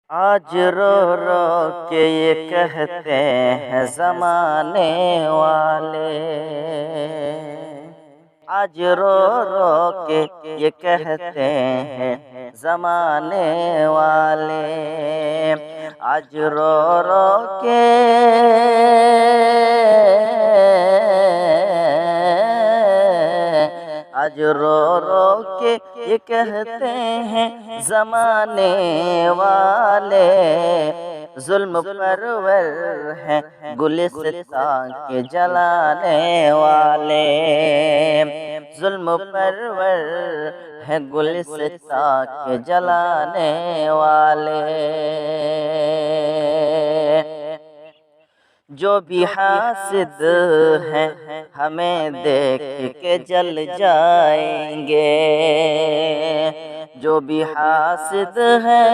آج رو رو کے یہ کہتے ہیں زمانے والے، آج رو رو کے یہ کہتے ہیں زمانے والے، آج رو رو کے آج رو رو کے یہ کہتے ہیں زمانے والے، ظلم پرور ہیں گلستان کے جلانے والے، ظلم پرور ہیں گلستان کے جلانے والے، جو بھی حاسد ہیں ہمیں دیکھ کے جل جائیں گے، جو بھی حاسد ہیں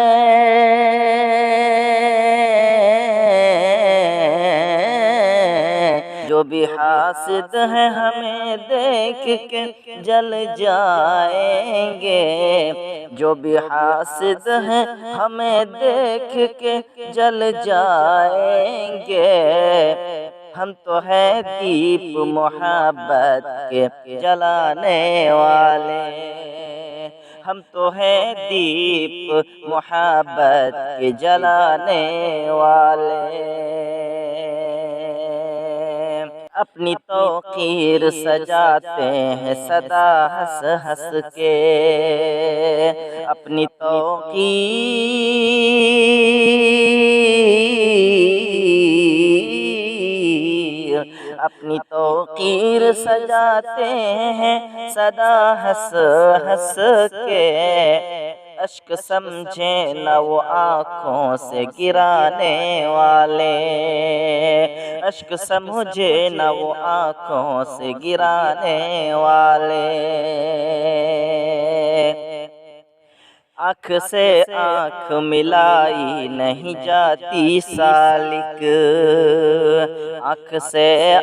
جو بھی حاسد ہیں ہمیں دیکھ کے جل جائیں گے، جو بھی حاسد ہیں ہمیں دیکھ کے جل جائیں گے، ہم تو ہیں دیپ محبت کے جلانے والے، ہم تو ہیں دیپ محبت کے جلانے والے، اپنی توقیر سجاتے ہیں صدا ہنس ہنس کے، اپنی اپنی توقیر سجاتے ہیں صدا ہنس ہنس کے، اشک سمجھے نہ وہ آنکھوں سے گرانے والے، اشک سمجھے نہ وہ آنکھوں سے گرانے والے، آنکھ سے آنکھ ملائی نہیں جاتی سالک، آنکھ سے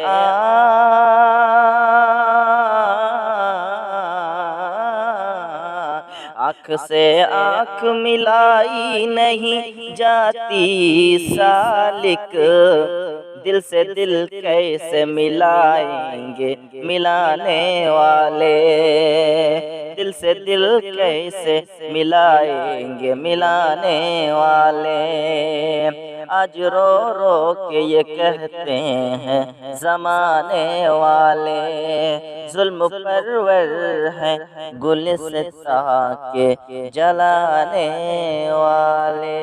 آنکھ سے آنکھ ملائی نہیں جاتی سالک، دل سے دل کیسے ملائیں گے ملانے والے، دل سے دل کیسے ملائیں گے ملانے والے، آج رو رو کے یہ کہتے ہیں زمانے والے، ظلم پرور ہیں گلستان کے جلانے والے۔